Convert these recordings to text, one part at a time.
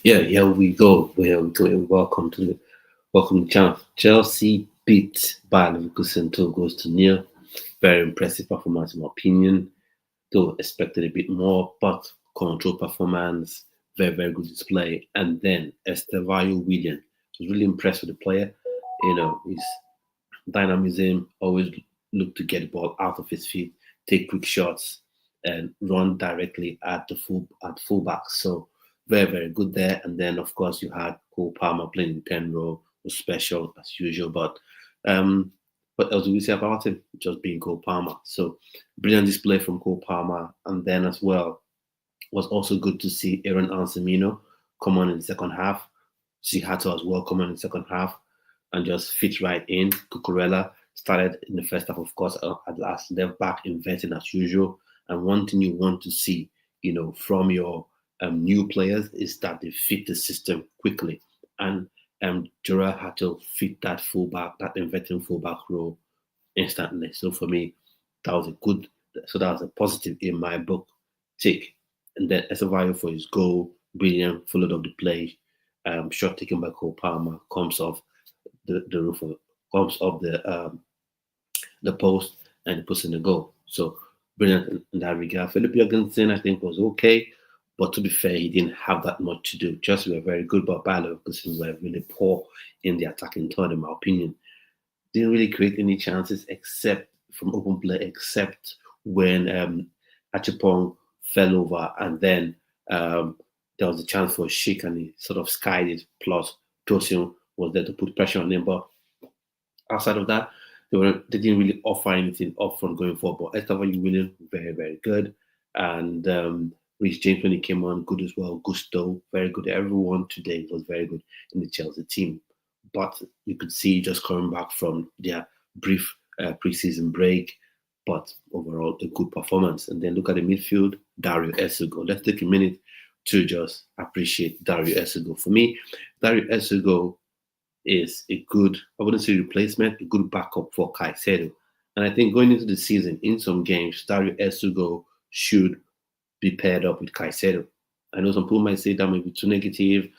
Yeah, here we go. Here we go. Welcome to the channel. Chelsea beat Bayer Leverkusen 2 goals to nil. Very impressive performance in my opinion. Though expected a bit more, but control performance, very good display. And then Estevao Willian was really impressed with the player. His dynamism, always look to get the ball out of his feet, take quick shots, and run directly at the fullback. So very good there. And then of course you had Cole Palmer playing in 10 row, was special as usual. But um, what else do we say about him? Just being Cole Palmer. So brilliant display from Cole Palmer. And then as well was also good to see Aaron Anselmino come on in the second half. See Hato as well come on in the second half and just fit right in. Cucurella started in the first half, of course, at last left back, inventing as usual. And one thing you want to see, from your new players is that they fit the system quickly. And Jura had to fit that fullback, that inverting fullback role instantly. So for me, that was a positive in my book. Tick. And then Estevao for his goal, brilliant, followed up the play. Shot taken by Cole Palmer, comes off the roof, comes off the post, and he puts in the goal. So brilliant in that regard. Philip Jorgensen, I think, was okay, but to be fair, he didn't have that much to do. Just were very good, but Bayer Leverkusen were really poor in the attacking third, in my opinion. Didn't really create any chances except from open play, except when Achipong fell over, and then there was a chance for a shake, and he sort of skied it. Plus, Tosin was there to put pressure on him. But outside of that, they didn't really offer anything up front going forward. But Estevao Willian, very good. And Rich James, when he came on, good as well. Gusto, very good. Everyone today was very good in the Chelsea team. But you could see just coming back from their brief preseason break, but overall a good performance. And then look at the midfield, Dario Essugo. Let's take a minute to just appreciate Dario Essugo. For me, Dario Essugo is a good, I wouldn't say replacement, a good backup for Caicedo. And I think going into the season, in some games, Dario Essugo should be paired up with Caicedo. I know some people might say that may be too negative,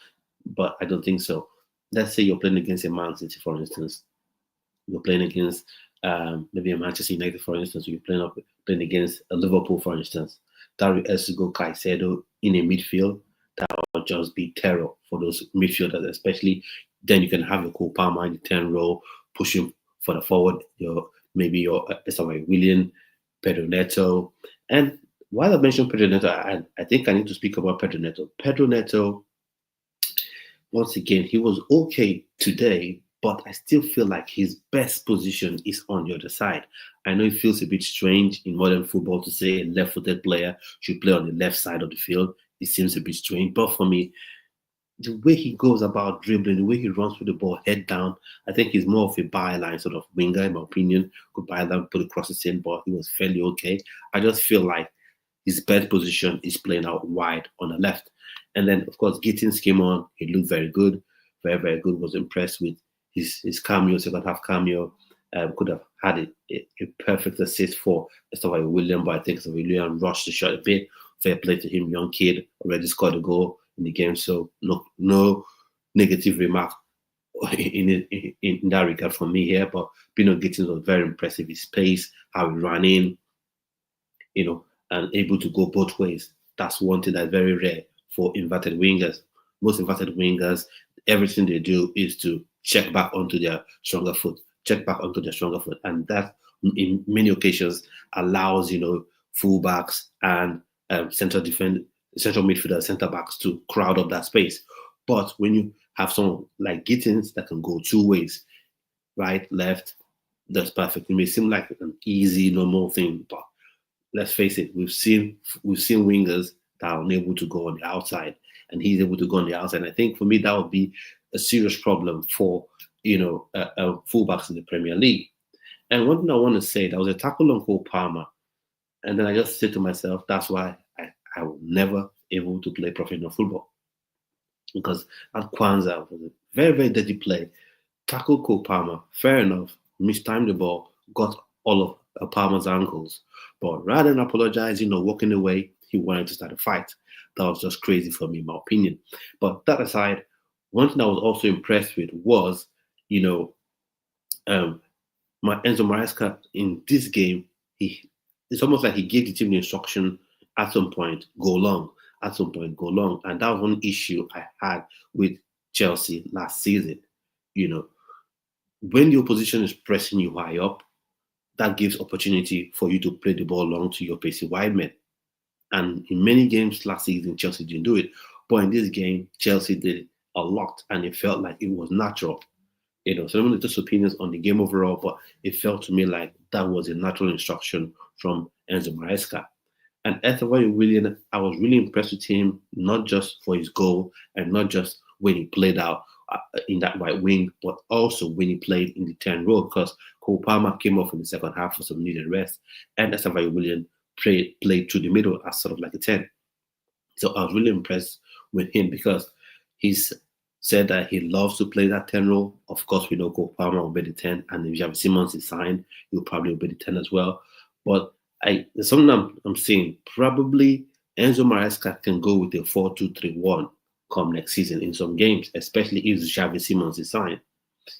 but I don't think so. Let's say you're playing against a Man City, for instance. You're playing against maybe a Manchester United, for instance. You're playing against a Liverpool, for instance. Dario Essugo, Caicedo in a midfield, that would just be terror for those midfielders, especially then you can have your Cole Palmer in the 10 row, pushing for the forward, your Estevao Willian, Pedro Neto. And while I mentioned Pedro Neto, I think I need to speak about Pedro Neto. Pedro Neto, once again, he was okay today, but I still feel like his best position is on the other side. I know it feels a bit strange in modern football to say a left-footed player should play on the left side of the field. It seems a bit strange, but for me, the way he goes about dribbling, the way he runs with the ball head down, I think he's more of a byline sort of winger, in my opinion. Could byline, put the crosses in, but he was fairly okay. I just feel like his best position is playing out wide on the left. And then, of course, Gittins came on. He looked very good, very good. Was impressed with his cameo, second half cameo. Could have had a perfect assist for Estevao Willian, but I think Estevao Willian rushed the shot a bit. Fair play to him, young kid, already scored a goal in the game. So no negative remark in that regard from me here. But Pino Gittins was very impressive. His pace, how he ran in, and able to go both ways. That's one thing that's very rare for inverted wingers. Most inverted wingers, everything they do is to check back onto their stronger foot, and that in many occasions allows fullbacks and central midfielder, centre backs to crowd up that space. But when you have someone like Gittins that can go two ways, right, left, that's perfect. It may seem like an easy, normal thing, but let's face it, we've seen wingers that are unable to go on the outside, and he's able to go on the outside. And I think for me that would be a serious problem for fullbacks in the Premier League. And one thing I want to say, there was a tackle on Cole Palmer, and then I just said to myself, that's why I will never able to play professional football, because at Kwanzaa was a very dirty play. Tackle Cole Palmer, fair enough, mistimed the ball, got all of Palmer's ankles. But rather than apologizing or walking away, he wanted to start a fight. That was just crazy for me, in my opinion. But that aside, one thing I was also impressed with was, you know, my Enzo Maresca in this game, it's almost like he gave the team the instruction at some point, go long, at some point, go long. And that was one issue I had with Chelsea last season. You know, when the opposition is pressing you high up, that gives opportunity for you to play the ball long to your pacey wide men. And in many games last season, Chelsea didn't do it. But in this game, Chelsea did it a lot, and it felt like it was natural. So I'm going to just opinions on the game overall, but it felt to me like that was a natural instruction from Enzo Maresca. And Estevao Willian, I was really impressed with him, not just for his goal and not just when he played out in that right wing, but also when he played in the 10 role, because Cole Palmer came off in the second half for some needed rest, and Estevao Willian played through the middle as sort of like a 10. So I was really impressed with him because he's said that he loves to play that 10 role. Of course, we know Cole Palmer will be the 10, and if Xavi Simons is signed, he'll probably be the 10 as well. But there's something I'm seeing. Probably Enzo Maresca can go with a 4-2-3-1 come next season in some games, especially if Xavi Simons is signed.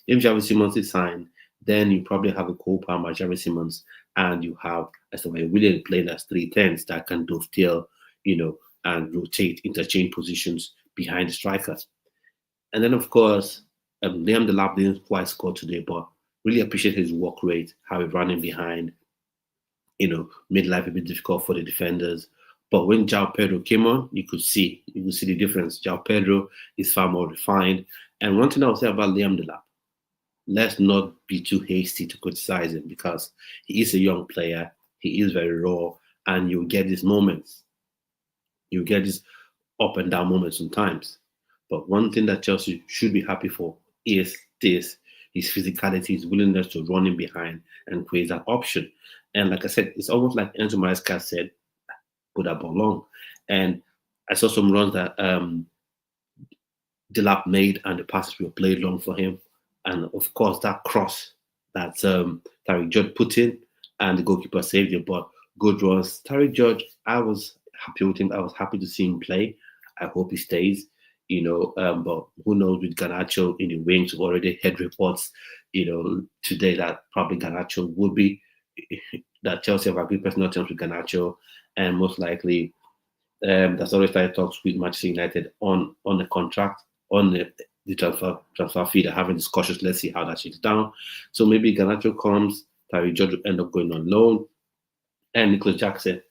If Xavi Simons is signed, then you probably have a Cole Palmer, Xavi Simons, and you have Estevao Willian playing as 3-10s that can dovetail, and rotate, interchange positions behind the strikers. And then, of course, Liam Delap didn't quite score today, but really appreciate his work rate, how he ran in behind, made life a bit difficult for the defenders. But when João Pedro came on, you could see the difference. João Pedro is far more refined. And one thing I would say about Liam Delap, let's not be too hasty to criticize him because he is a young player, he is very raw, and you get these moments. You get these up and down moments sometimes. But one thing that Chelsea should be happy for is his physicality, his willingness to run in behind and create that option. And like I said, it's almost like Enzo Maresca said, put that ball long. And I saw some runs that Delap made and the passes were played long for him. And of course, that cross that Tariq George put in and the goalkeeper saved it. But good runs. Tariq George, I was happy with him. I was happy to see him play. I hope he stays. But who knows with Garnacho in the wings? We've already heard reports, today that probably Garnacho would be, that Chelsea have agreed personal terms with Garnacho, and most likely that's already started talks with Manchester United on the contract, on the transfer fee. They're having discussions. Let's see how that shakes down. So maybe Garnacho comes, Tariq George will end up going on loan, and Nicholas Jackson,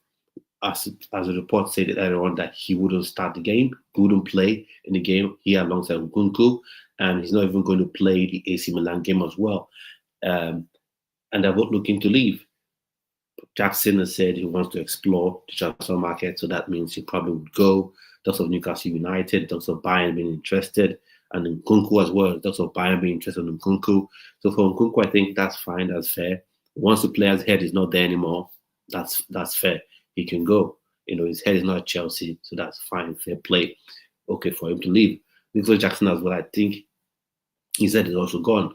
as the report said earlier on, that he wouldn't start the game, he wouldn't play in the game here alongside Nkunku, and he's not even going to play the AC Milan game as well. And they're both looking to leave. Jackson has said he wants to explore the transfer market, so that means he probably would go. Talks of Newcastle United, talks of Bayern being interested, and Nkunku as well. Talks of Bayern being interested in Nkunku. So for Nkunku, I think that's fine, that's fair. Once the player's head is not there anymore, that's fair. He can go. His head is not at Chelsea, so that's fine, fair play. Okay for him to leave. Nicholas Jackson as well, I think he said is also gone.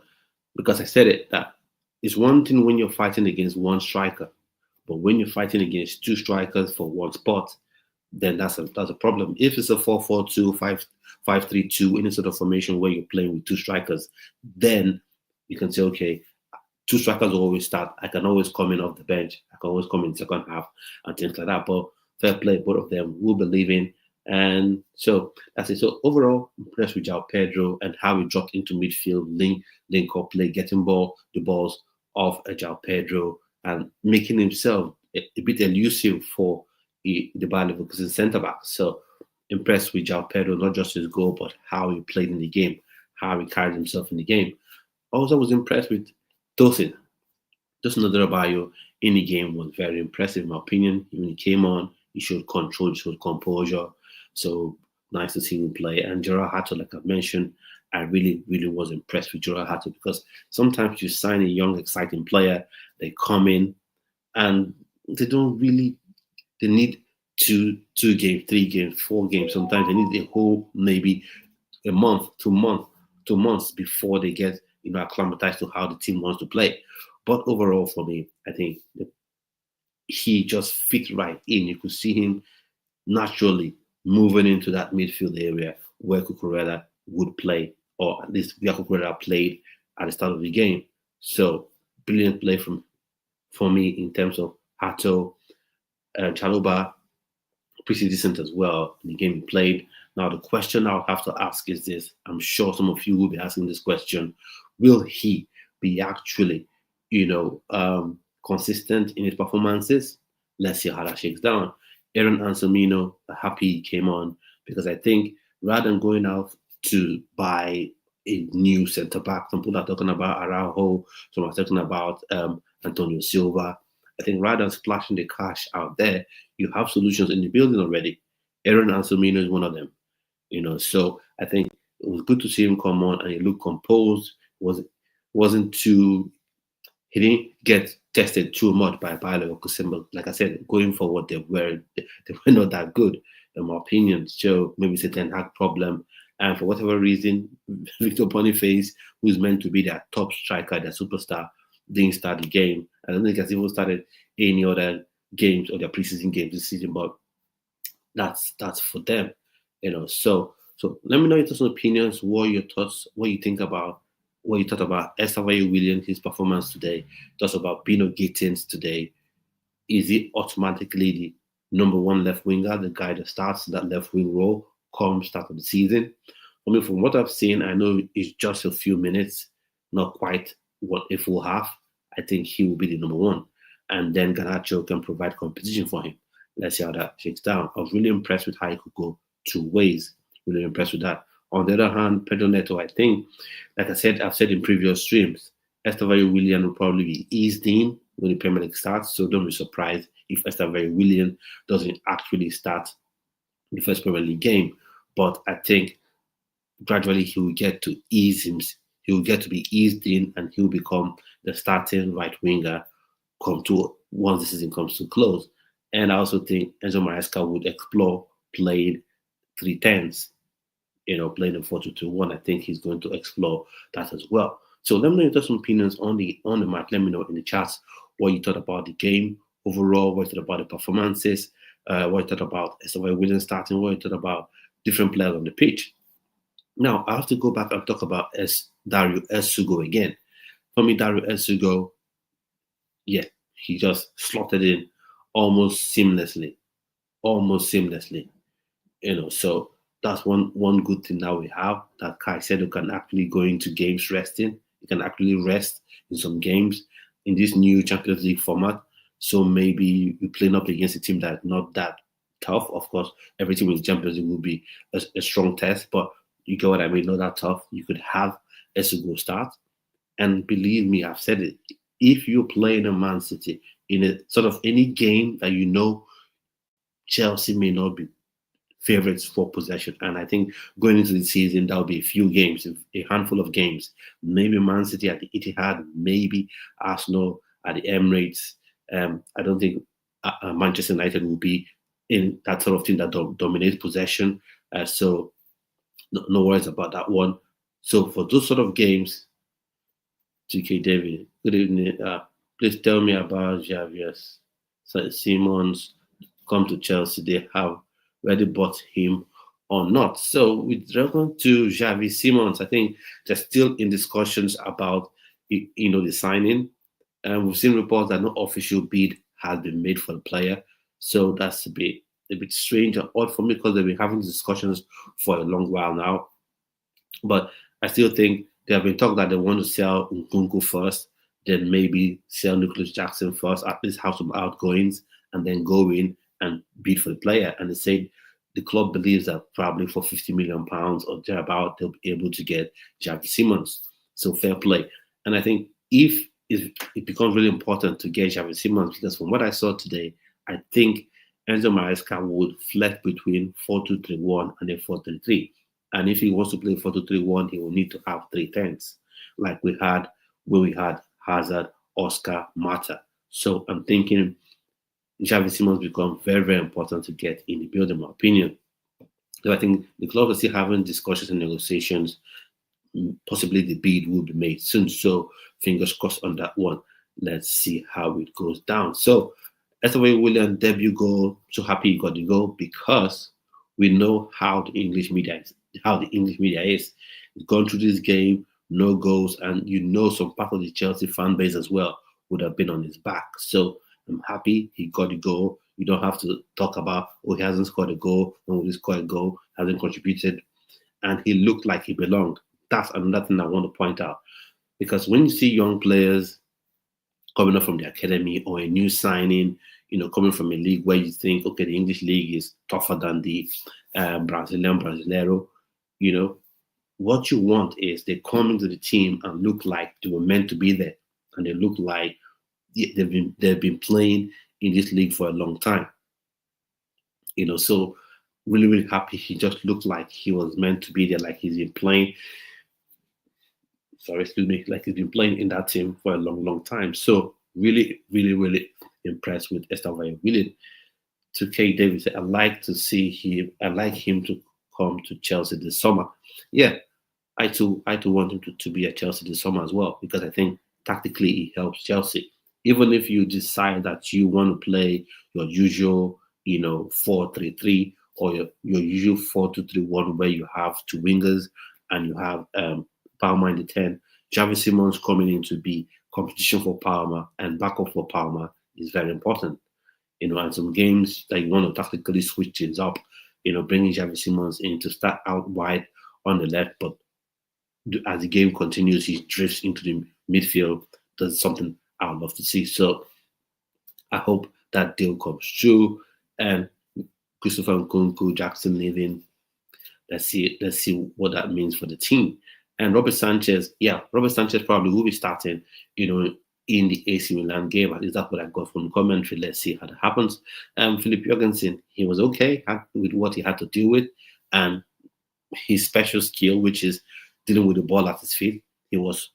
Because I said it, that it's one thing when you're fighting against one striker, but when you're fighting against two strikers for one spot, then that's a problem. If it's a 4-4-2, 5-3-2, any sort of formation where you're playing with two strikers, then you can say, okay, two strikers will always start. I can always come in off the bench. I can always come in second half and things like that. But fair play, both of them will believe in. And so that's it. So overall, impressed with João Pedro and how he dropped into midfield, link up play, getting the balls off João Pedro and making himself a bit elusive for the Bayer Leverkusen centre back. So impressed with João Pedro, not just his goal, but how he played in the game, how he carried himself in the game. Also was impressed with Tosin. Tosin Adarabioyo in the game was very impressive, in my opinion. When he came on, he showed control, he showed composure. So nice to see him play. And Gerard Hato, like I mentioned, I really, really was impressed with Gerard Hato because sometimes you sign a young, exciting player, they come in and they need two games, 3 games, 4 games. Sometimes they need a whole, maybe a month, 2 months before they get acclimatized to how the team wants to play. But overall, for me, I think he just fit right in. You could see him naturally moving into that midfield area where Cucurella would play, or at least where Cucurella played at the start of the game. So brilliant play for me in terms of Hato and Chaluba, pretty decent as well in the game he played. Now the question I'll have to ask is this. I'm sure some of you will be asking this question. Will he be actually, consistent in his performances? Let's see how that shakes down. Aaron Anselmino, happy he came on because I think rather than going out to buy a new centre back, some people are talking about Araujo, some are talking about Antonio Silva. I think rather than splashing the cash out there, you have solutions in the building already. Aaron Anselmino is one of them. So I think it was good to see him come on and he looked composed. Wasn't too he didn't get tested too much by Bayer Leverkusen, but like I said, going forward they were not that good, in my opinion. So maybe it's a Ten Hag problem. And for whatever reason, Victor Boniface, who's meant to be their top striker, their superstar, didn't start the game. I don't think has even started any other games or their preseason games this season, but that's for them. So let me know your thoughts and opinions. What are your thoughts? What you think about what you thought about Estevao Willian, his performance today? Thoughts about Bino Gittins today? Is he automatically the number one left winger, the guy that starts that left wing role come start of the season? I mean, from what I've seen, I know it's just a few minutes, not quite what a full half. I think he will be the number one. And then Garnacho can provide competition for him. Let's see how that shakes down. I was really impressed with how he could go two ways. Really impressed with that. On the other hand, Pedro Neto, I think, like I've said in previous streams, Estevao Willian will probably be eased in when the Premier League starts. So don't be surprised if Estevao Willian doesn't actually start the first Premier League game. But I think gradually he will get to ease him. He will get to be eased in and he will become the starting right winger once the season comes to close. And I also think Enzo Maresca would explore playing 3-10s, playing a 4-2-2-1. I think he's going to explore that as well. So let me know your thoughts and opinions on the match. Let me know in the chats what you thought about the game overall, what you thought about the performances, what you thought about Estevao Willian starting, what you thought about different players on the pitch. Now, I have to go back and talk about Dario Esugo again. For me, Dario Esugo, yeah, he just slotted in almost seamlessly. So that's one good thing that we have, that Caicedo can actually go into games resting. He can actually rest in some games in this new Champions League format. So maybe you're playing up against a team that's not that tough. Of course, every team in the Champions League will be a strong test, but you get what I mean, not that tough. You could have Esugo start. And believe me, I've said it, if you're playing a Man City in a sort of any game that you know Chelsea may not be favorites for possession, and I think going into the season there'll be a few games, a handful of games, maybe Man City at the Etihad, maybe Arsenal at the Emirates. I don't think Manchester United will be in that sort of team that dominates possession. So no worries about that one. So for those sort of games, TK David, good evening. Please tell me about Javier Simons come to Chelsea. They have already bought him or not. So with regard to Xavi Simons, I think they're still in discussions about the signing. And we've seen reports that no official bid has been made for the player. So that's a bit strange and odd for me because they've been having discussions for a long while now. But I still think there have been talk that they want to sell Nkunku first, then maybe sell Nicholas Jackson first, at least have some outgoings, and then go in and bid for the player. And they said the club believes that probably for £50 million or thereabout, they'll be able to get Xavi Simons. So fair play. And I think if it becomes really important to get Xavi Simons, because from what I saw today, I think Enzo Maresca would flex between 4-2-3-1 and then 4-3-3. And if he wants to play 4-2-3-1, he will need to have 3-10s, like we had when we had Hazard, Oscar, Mata. So I'm thinking Xavi Simons becomes very, very important to get in the build, in my opinion. So I think the club is still having discussions and negotiations. Possibly the bid will be made soon. So fingers crossed on that one. Let's see how it goes down. So Estevao Willian debut goal. So happy he got the goal because we know how the English media is. He's gone through this game, no goals, and some part of the Chelsea fan base as well would have been on his back. So I'm happy he got the goal. You don't have to talk about, oh, he hasn't scored a goal, when will he score a goal, hasn't contributed, and he looked like he belonged. That's another thing I want to point out. Because when you see young players coming up from the academy or a new signing, coming from a league where you think, okay, the English league is tougher than the Brazilian Brasileiro, what you want is they come into the team and look like they were meant to be there, and they look like they've been playing in this league for a long time. So really, really happy. He just looked like he was meant to be there, like he's been playing. Sorry, excuse me, like he's been playing in that team for a long, long time. So really, really, really impressed with Estevao Willian. To Kate Davis, I like to see him. I like him to come to Chelsea this summer. Yeah, I too want him to be at Chelsea this summer as well, because I think tactically he helps Chelsea. Even if you decide that you want to play your usual, 4-3-3, or your usual 4-2-3-1, where you have two wingers and you have Palmer in the 10, Javi Simons coming in to be competition for Palmer and backup for Palmer is very important. And some games that you want to tactically switch things up, bringing Javi Simons in to start out wide on the left, but as the game continues, he drifts into the midfield. That's something I would love to see. So I hope that deal comes true. And Christopher Nkunku, Jackson leaving. Let's see what that means for the team. And Robert Sanchez probably will be starting, in the AC Milan game. At least that's what I got from commentary. Let's see how that happens. Philip Jorgensen, he was okay with what he had to deal with, and his special skill, which is dealing with the ball at his feet. He was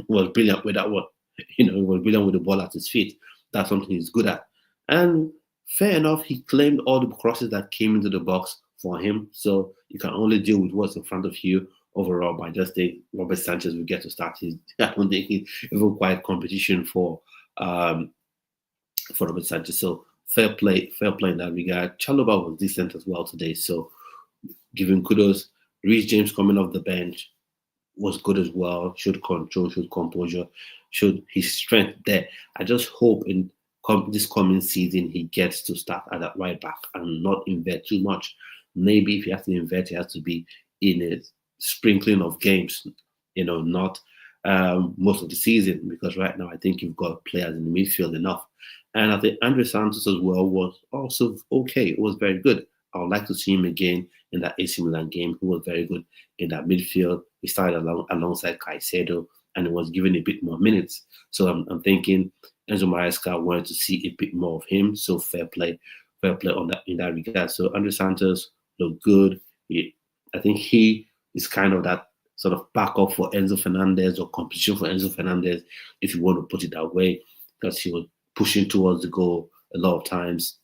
brilliant with that one. He was brilliant with the ball at his feet. That's something he's good at. And fair enough, he claimed all the crosses that came into the box for him. So you can only deal with what's in front of you overall. By just think Robert Sanchez will get to start. I don't think he's even quite competition for Robert Sanchez. So fair play in that regard. Chalobah was decent as well today. So giving kudos. Reece James coming off the bench was good as well. Showed control, showed composure, showed his strength there. I just hope in this coming season he gets to start at that right back and not invert too much. Maybe if he has to invert, he has to be in a sprinkling of games, not most of the season, because right now I think you've got players in the midfield enough. And I think Andre Santos as well was also okay. It was very good. I would like to see him again in that AC Milan game. He was very good in that midfield. He started alongside Caicedo, and he was given a bit more minutes. So I'm thinking Enzo Maresca wanted to see a bit more of him. So fair play on that in that regard. So Andre Santos looked good. I think he is kind of that sort of backup for Enzo Fernandez, or competition for Enzo Fernandez, if you want to put it that way, because he was pushing towards the goal a lot of times.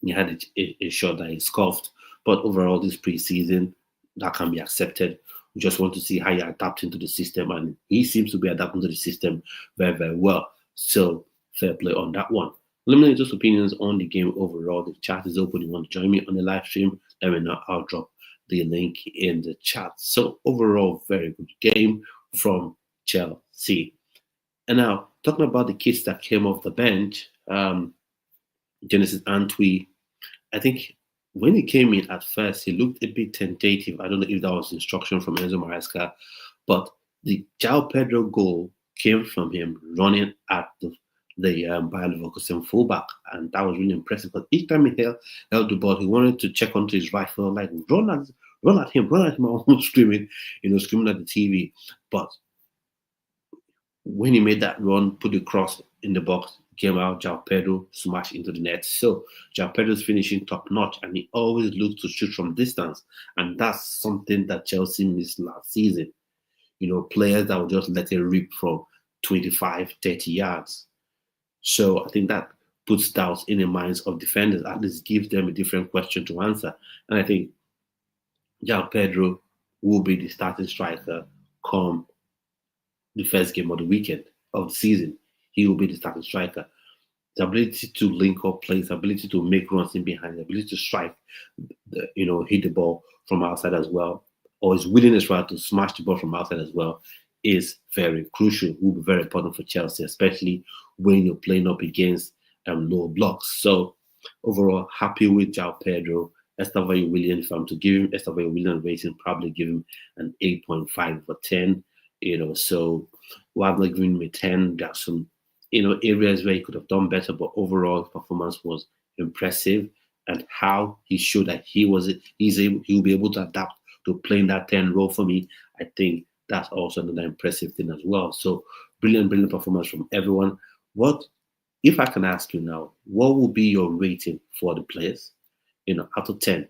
He had a shot that he scoffed, but overall, this preseason, that can be accepted. We just want to see how he adapts into the system, and he seems to be adapting to the system very, very well. So, fair play on that one. Let me know just opinions on the game overall. The chat is open. You want to join me on the live stream? Let me know. I'll drop the link in the chat. So, overall, very good game from Chelsea. And now, talking about the kids that came off the bench, Genesis Antwi, I think when he came in at first, he looked a bit tentative. I don't know if that was instruction from Enzo Maresca, but the João Pedro goal came from him running at the Bayer Leverkusen fullback, and that was really impressive. Because each time he held the ball, he wanted to check onto his right foot, like run at him, almost screaming, screaming at the TV. But when he made that run, put the cross in the box, came out, João Pedro smashed into the net. So João Pedro's finishing top notch, and he always looks to shoot from distance. And that's something that Chelsea missed last season. Players that would just let it rip from 25, 30 yards. So I think that puts doubts in the minds of defenders, at least gives them a different question to answer. And I think João Pedro will be the starting striker come the first game of the weekend of the season. He will be the starting striker. his ability to link up plays, his ability to make runs in behind, his ability to strike, hit the ball from outside as well, or his willingness rather to smash the ball from outside as well is very crucial. Will be very important for Chelsea, especially when you're playing up against low blocks. So overall, happy with João Pedro. Estevao Willian, if I'm to give him Estevao Willian rating, probably give him an 8.5 for 10. So while not giving him a 10, there are some areas where he could have done better, but overall performance was impressive, and how he showed that he'll be able to adapt to playing that 10 role for me. I think that's also another impressive thing as well. So brilliant performance from everyone. What if I can ask you now, what will be your rating for the players? Out of 10,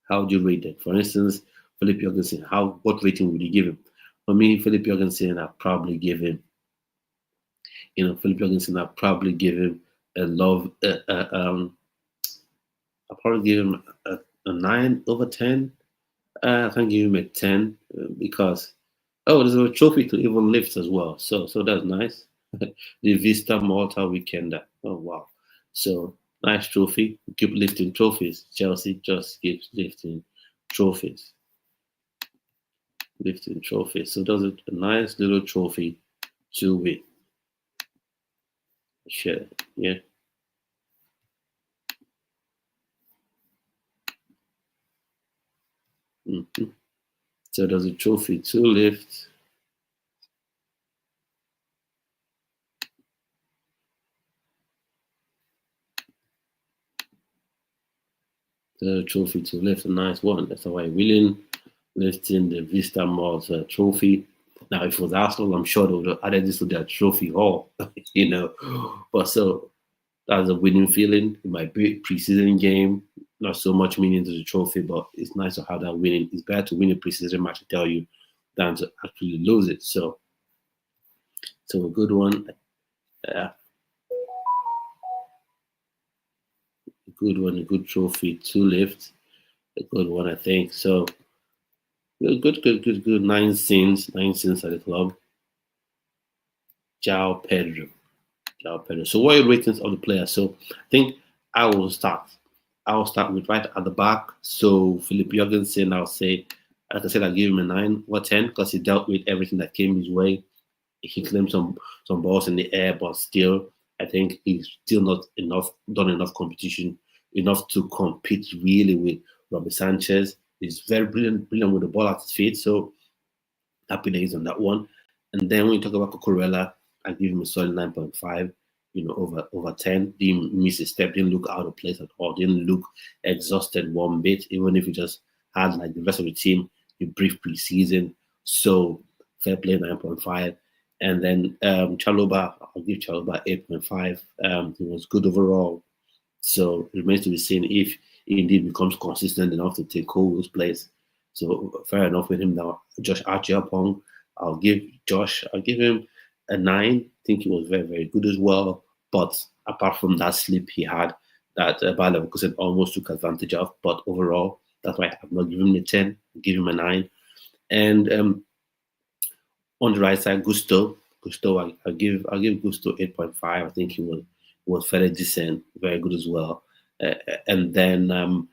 how would you rate them? For instance, Philip Jorgensen, what rating would you give him? For me, Philip Jorgensen, I'd probably give him, Philip Jorgensen, I'd probably give him a love, I'll probably give him a 9 over 10. I can give him a 10 because, there's a trophy to even lift as well. So that's nice. The Vista Malta Weekender. Oh, wow. So nice trophy. Keep lifting trophies. Chelsea just keeps lifting trophies. Lifting trophies. So there's a nice little trophy to win. Share. Yeah. Mm-hmm. So there's a trophy to lift. The trophy to lift, a nice one. That's why Willian lifting the Vista Malta trophy. Now, if it was Arsenal, I'm sure they would have added this to their trophy hall, But so that's a winning feeling. It might be preseason game, not so much meaning to the trophy, but it's nice to have that winning. It's better to win a preseason match, to tell you, than to actually lose it. So a good one. A good one, a good trophy to lift. A good one, I think. So good. 9 sins at the club. João Pedro. So what are your ratings of the players? So I think I will start. With right at the back. So Philip Jorgensen, I'll say, as I said, I'll give him a 9 or 10 because he dealt with everything that came his way. He claimed some balls in the air, but still, I think he's still not done enough competition, enough to compete really with Robbie Sanchez. He's very brilliant with the ball at his feet. So happy days on that one. And then when you talk about Cucurella, I give him a solid 9.5. Over 10. Didn't miss a step, didn't look out of place at all, didn't look exhausted one bit, even if he just had like the rest of the team a brief preseason. So fair play 9.5. And then Chalobah, I'll give Chalobah 8.5. He was good overall. So it remains to be seen if he indeed becomes consistent enough to take Cole's place. So fair enough with him now. Josh Archiapong, I'll give him a 9. I think he was very, very good as well. But apart from that slip he had, that Bayer Leverkusen almost took advantage of. But overall, that's why I'm not giving him a 10. I'll give him a 9. And on the right side, Gusto, I'll give Gusto 8.5. I think he was fairly decent, very good as well. And then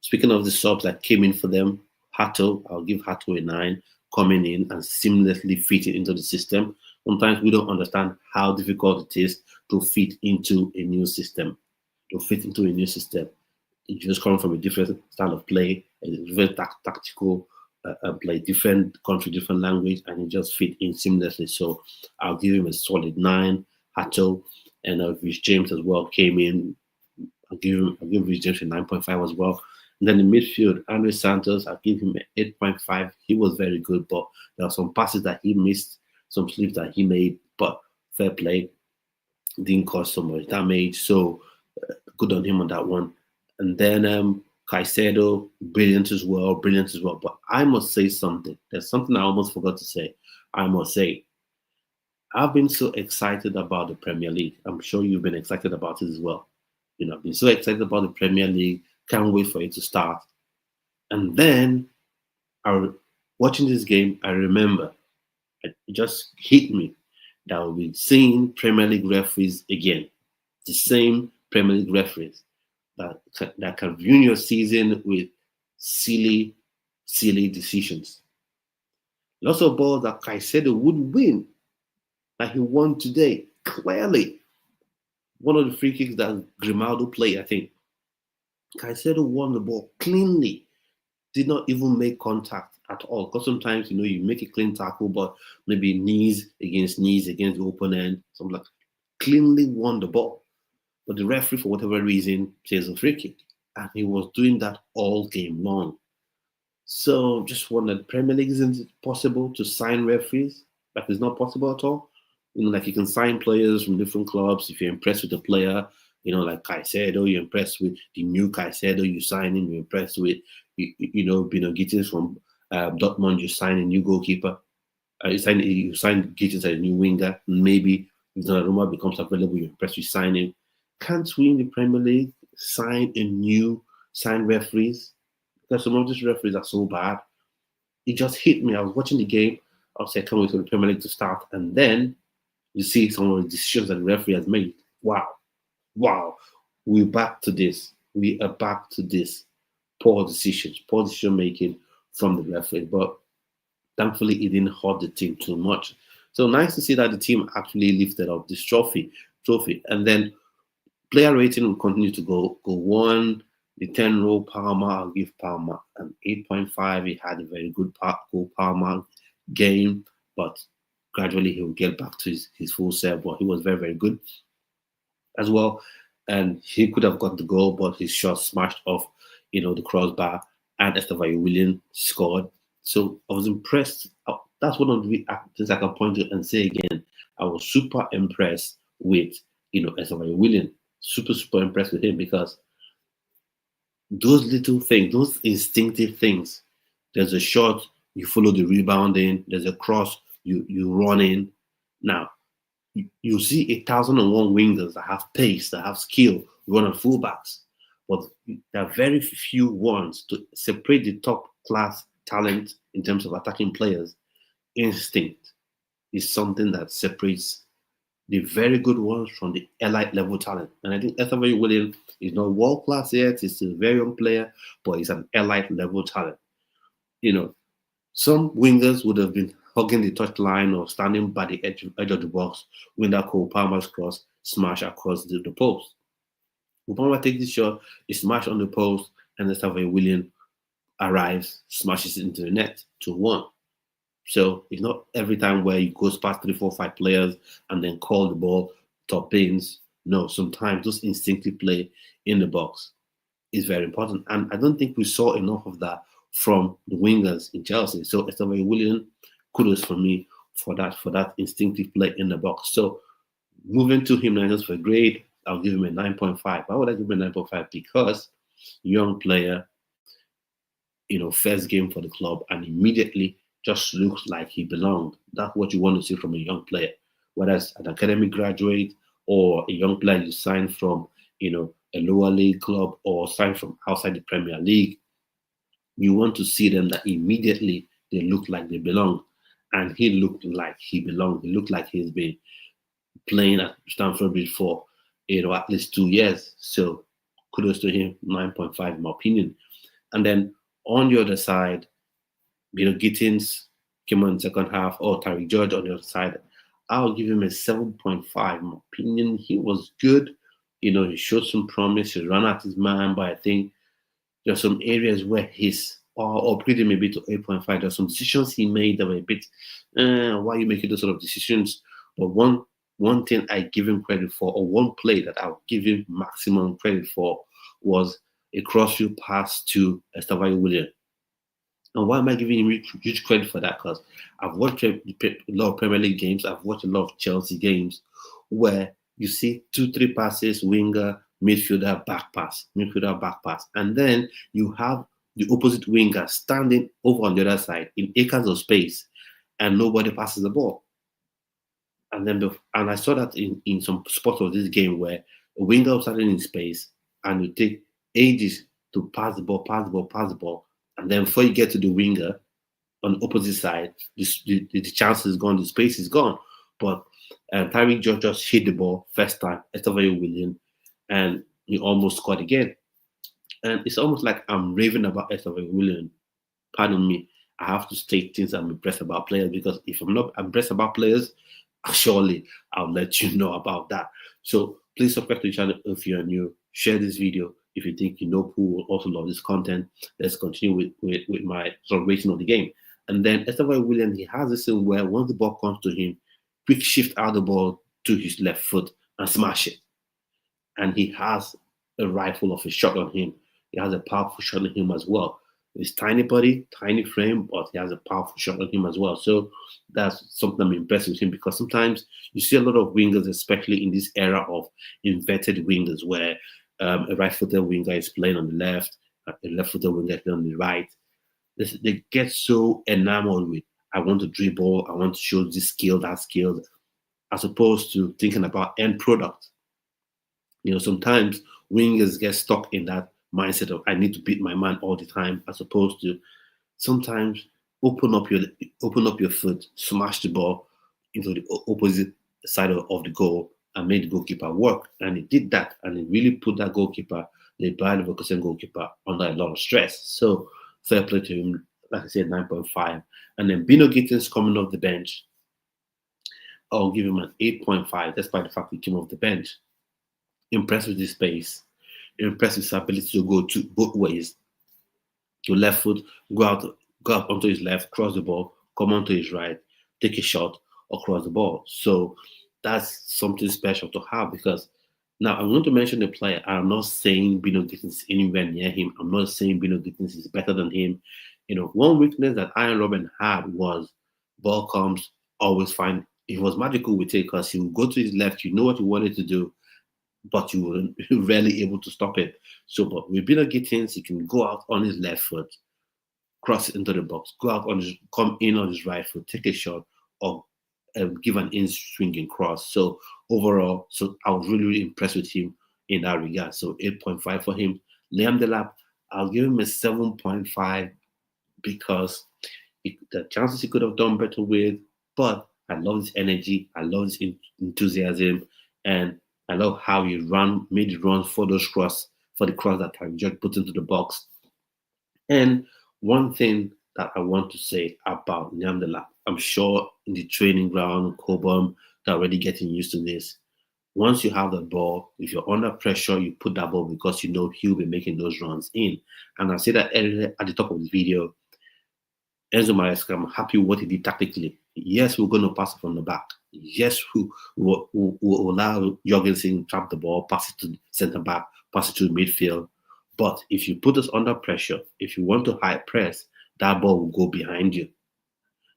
speaking of the subs that came in for them, Hato, I'll give Hato a 9, coming in and seamlessly fitting into the system. Sometimes we don't understand how difficult it is to fit into a new system. You just come from a different style of play, a very tactical play, different country, different language, and it just fit in seamlessly. So I'll give him a solid 9. Hato and Rich James as well came in. I'll give Rich James a 9.5 as well. And then in midfield, Andre Santos, I'll give him an 8.5. He was very good, but there are some passes that he missed, some slips that he made, but fair play. Didn't cause so much damage. So good on him on that one. And then Caicedo, brilliant as well. But I must say something. There's something I almost forgot to say. I must say, I've been so excited about the Premier League. I'm sure you've been excited about it as well. I've been so excited about the Premier League. Can't wait for it to start. And then, watching this game, I remember, it just hit me that we'll be seeing Premier League referees again. The same Premier League referees that can ruin your season with silly, silly decisions. Lots of balls that Caicedo would win, like he won today, clearly. One of the free kicks that Grimaldo played, I think. Caicedo won the ball cleanly, did not even make contact at all. Because sometimes, you make a clean tackle, but maybe knees against the opponent, something like cleanly won the ball. But the referee, for whatever reason, says a free kick. And he was doing that all game long. So just wondered, Premier League, isn't it possible to sign referees? Like it's not possible at all. Like you can sign players from different clubs. If you're impressed with the player, like Caicedo, you're impressed with the new Caicedo, you sign him. You're impressed with, Bino Gittins from Dortmund, you sign a new goalkeeper. You sign Gittins as a new winger. Maybe if Donnarumma becomes available, you're impressed with signing. Can't we in the Premier League sign referees? Because some of these referees are so bad. It just hit me. I was watching the game. I was like, can't wait for the Premier League to start. And then you see some of the decisions that the referee has made. Wow. We're back to this. We are back to this. Poor decision making from the referee. But thankfully, it didn't hurt the team too much. So nice to see that the team actually lifted up this trophy. And then player rating will continue to go one. The 10-row Palmer, I'll give Palmer an 8.5. He had a very good Palmer game, but gradually he will get back to his full self. But he was very, very good as well. And he could have got the goal, but his shot smashed off, the crossbar, and Estevao Willian scored. So I was impressed. That's one of the things I can point to and say again. I was super impressed with, Estevao Willian. Super, super impressed with him because those little things, those instinctive things. There's a shot, you follow the rebounding. There's a cross, you run in. Now, you see 1,001 wingers that have pace, that have skill, run on fullbacks. But there are very few ones to separate the top class talent in terms of attacking players. Instinct is something that separates the very good ones from the elite level talent. And I think Estevao Willian is not world class yet. He's still a very young player, but he's an elite level talent. Some wingers would have been hugging the touchline or standing by the edge of the box when that Cole Palmer's cross smash across the post. Palmer takes the shot, he smash on the post, and Estevao Willian arrives, smashes it into the net 2-1. So it's not every time where he goes past 3, 4, 5 players and then call the ball top bins. No, sometimes those instinctive play in the box is very important. And I don't think we saw enough of that from the wingers in Chelsea. So Estevao Willian, kudos for me for that instinctive play in the box. So moving to him just for grade, I'll give him a 9.5. Why would I give him a 9.5? Because young player, first game for the club, and immediately just looks like he belonged. That's what you want to see from a young player, whether it's an academic graduate or a young player you sign from, a lower league club or sign from outside the Premier League. You want to see them that immediately they look like they belong. And he looked like he belonged. He looked like he's been playing at Stamford Bridge for, at least 2 years. So kudos to him, 9.5 in my opinion. And then on the other side, Gittins came on the second half, or Tariq George on the other side. I'll give him a 7.5 in my opinion. He was good. He showed some promise. He ran at his man, but I think there's some areas where he's upgraded maybe to 8.5. There's some decisions he made that were a bit, why are you making those sort of decisions? But one thing I give him credit for, or one play that I'll give him maximum credit for, was a cross-field pass to Estevao Willian. And why am I giving him huge credit for that? Because I've watched a lot of Premier League games. I've watched a lot of Chelsea games where you see 2-3 passes, winger, midfielder, back pass. And then you have the opposite winger standing over on the other side in acres of space and nobody passes the ball. And I saw that in some spots of this game where a winger was standing in space and you take ages to pass the ball. And then before you get to the winger on the opposite side, the chance is gone, the space is gone. But And Tyreek just hit the ball first time, Estevao Willian, and he almost scored again. And it's almost like I'm raving about Estevao Willian. Pardon me, I have to state things I'm impressed about players, because if I'm not impressed about players, surely I'll let you know about that. So please subscribe to the channel if you're new. Share this video if you think you know who will also love this content. Let's continue with my sort of rating of the game. And then Estevao Willian, he has this thing where once the ball comes to him, quick shift out the ball to his left foot and smash it. And he has a rifle of a shot on him. He has a powerful shot on him as well. He's tiny body, tiny frame, but he has a powerful shot on him as well. So that's something I'm impressed with him, because sometimes you see a lot of wingers, especially in this era of inverted wingers, where a right-footed winger is playing on the left, a left-footed winger is playing on the right. They get so enamored with, I want to dribble, I want to show this skill, that skill, as opposed to thinking about end product. Sometimes wingers get stuck in that mindset of, I need to beat my man all the time, as opposed to sometimes open up your foot, smash the ball into the opposite side of the goal, and make the goalkeeper work. And he did that, and he really put that goalkeeper, the Bayer Leverkusen goalkeeper, under a lot of stress. So fair play to him. Like I said, 9.5. And then Bino Gittins coming off the bench, I'll give him an 8.5, despite the fact he came off the bench. Impressed with his pace, impressed with his ability to go to both ways. Your left foot, go out onto his left, cross the ball, come onto his right, take a shot, or cross the ball. So that's something special to have, because now I'm going to mention the player. I'm not saying Bino Gittins is anywhere near him. I'm not saying Bino Gittins is better than him. One weakness that Iron Robin had was ball comes, always find. He was magical with it, because he would go to his left, you know what he wanted to do, but you were rarely able to stop it. So, but with Bino Gittins, he can go out on his left foot, cross it into the box, come in on his right foot, take a shot, or give an in-swinging cross. So overall, I was really, really impressed with him in that regard. So 8.5 for him. Liam Delap, I'll give him a 7.5, because the chances he could have done better with, but I love his energy, I love his enthusiasm, and I love how he made the run for the cross that Tyreek just put into the box. And one thing that I want to say about Liam Delap, I'm sure in the training ground, Cobham, they're already getting used to this. Once you have the ball, if you're under pressure, you put that ball, because you know he'll be making those runs in. And I said that earlier at the top of the video, Enzo Maresca, I'm happy with what he did tactically. Yes, we're going to pass it from the back. Yes, we'll allow Jorgensen trap the ball, pass it to center back, pass it to midfield. But if you put us under pressure, if you want to high press, that ball will go behind you.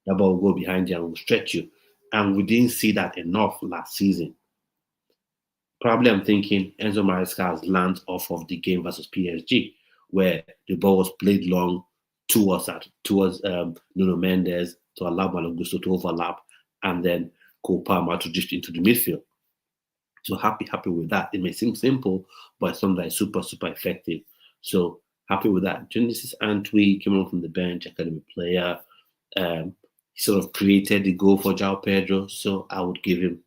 That ball will go behind you and will stretch you. And we didn't see that enough last season. Probably I'm thinking Enzo Maresca has learned off of the game versus PSG, where the ball was played long towards Nuno Mendes to allow Malo Gusto to overlap, and then Cole Palmer to drift into the midfield. So happy with that. It may seem simple, but it's something that is super, super effective. So happy with that. Genesis Antwi came on from the bench, academy player. He sort of created the goal for João Pedro, so I would give him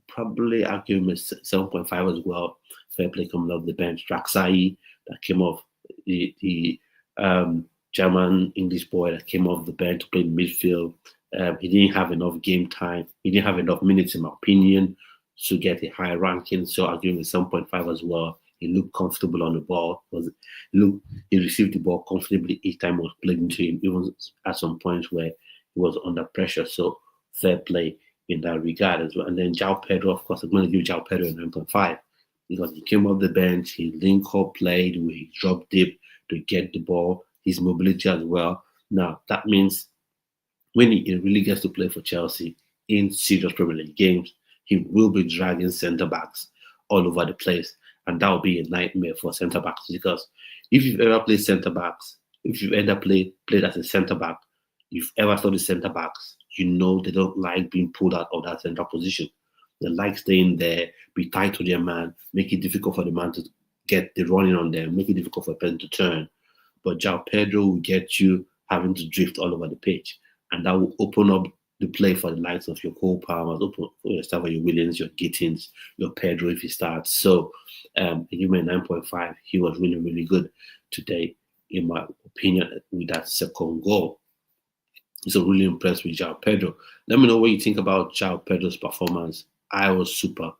probably I'll give him a 7.5 as well. Fair play coming off the bench. Raksai that came off, the German English boy that came off the bench to play midfield. He didn't have enough game time. He didn't have enough minutes, in my opinion, to get a high ranking. So I'll give him a 7.5 as well. He looked comfortable on the ball. He received the ball comfortably each time it was played into him, even at some points where he was under pressure. So fair play in that regard as well. And then João Pedro, of course, I'm going to give João Pedro a 9.5, because he came off the bench, he link up played, he dropped deep to get the ball, his mobility as well. Now, that means when he really gets to play for Chelsea in serious Premier League games, he will be dragging centre-backs all over the place. And that will be a nightmare for centre-backs, because if you've ever played centre-backs, if you've ever played as a centre-back, you've ever studied centre-backs, you know they don't like being pulled out of that centre position. They like staying there, be tied to their man, make it difficult for the man to get the running on them, make it difficult for a person to turn. But João Pedro will get you having to drift all over the pitch. And that will open up to play for the likes of your Cole Palmers, your Estevao Willians, your Gittins, your Pedro if he starts. So I give him a 9.5. He was really, really good today, in my opinion, with that second goal. So really impressed with João Pedro. Let me know what you think about João Pedro's performance. I was super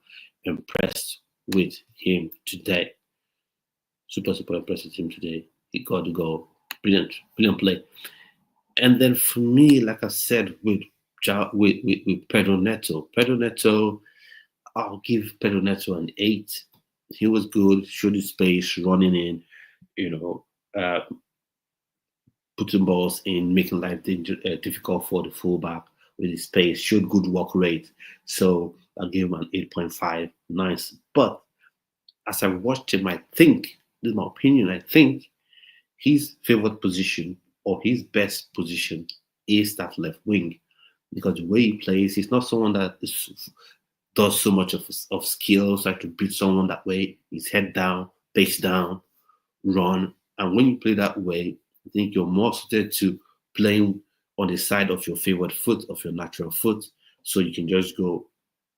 impressed with him today. Super, super impressed with him today. He got the goal. Brilliant, brilliant play. And then for me, like I said, with Pedro Neto, I'll give Pedro Neto an 8. He was good, showed his space, running in, putting balls in, making life difficult for the fullback with his pace, showed good work rate. So I'll give him an 8.5. Nice. But as I watched him, I think, this is my opinion, I think his favorite position or his best position is that left wing. Because the way he plays, he's not someone that does so much of skills, like to beat someone that way. His head down, face down, run. And when you play that way, I think you're more suited to playing on the side of your favorite foot, of your natural foot. So you can just go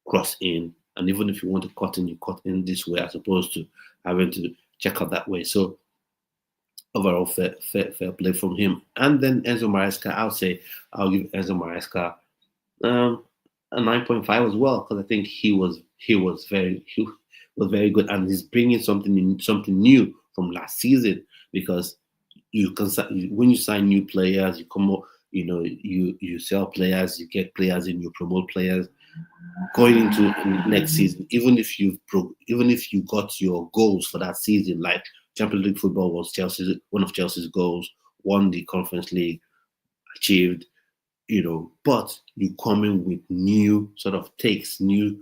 cross in. And even if you want to cut in, you cut in this way as opposed to having to check out that way. So overall, fair play from him. And then Enzo Maresca, I'll give Enzo Maresca a 9.5 as well, because I think he was very good, and he's bringing something new from last season. Because when you sign new players, you come up, you sell players, you get players, and you promote players going into next season. Even if you got your goals for that season, like Champions League football was one of Chelsea's goals, won the Conference League, achieved. But you come in with new sort of takes, new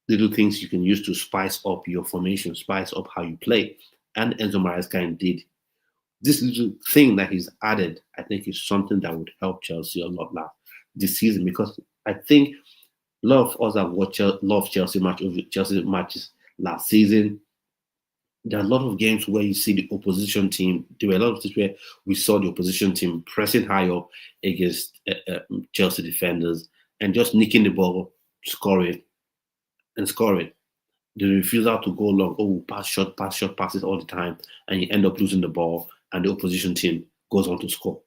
little things you can use to spice up your formation, spice up how you play. And Enzo Maresca indeed, this little thing that he's added, I think is something that would help Chelsea a lot this season, because I think a lot of us have watched Chelsea matches last season. There are a lot of games where you see the opposition team. There were a lot of times where we saw the opposition team pressing high up against Chelsea defenders and just nicking the ball, scoring. The refusal to go long, pass short passes all the time, and you end up losing the ball, and the opposition team goes on to score.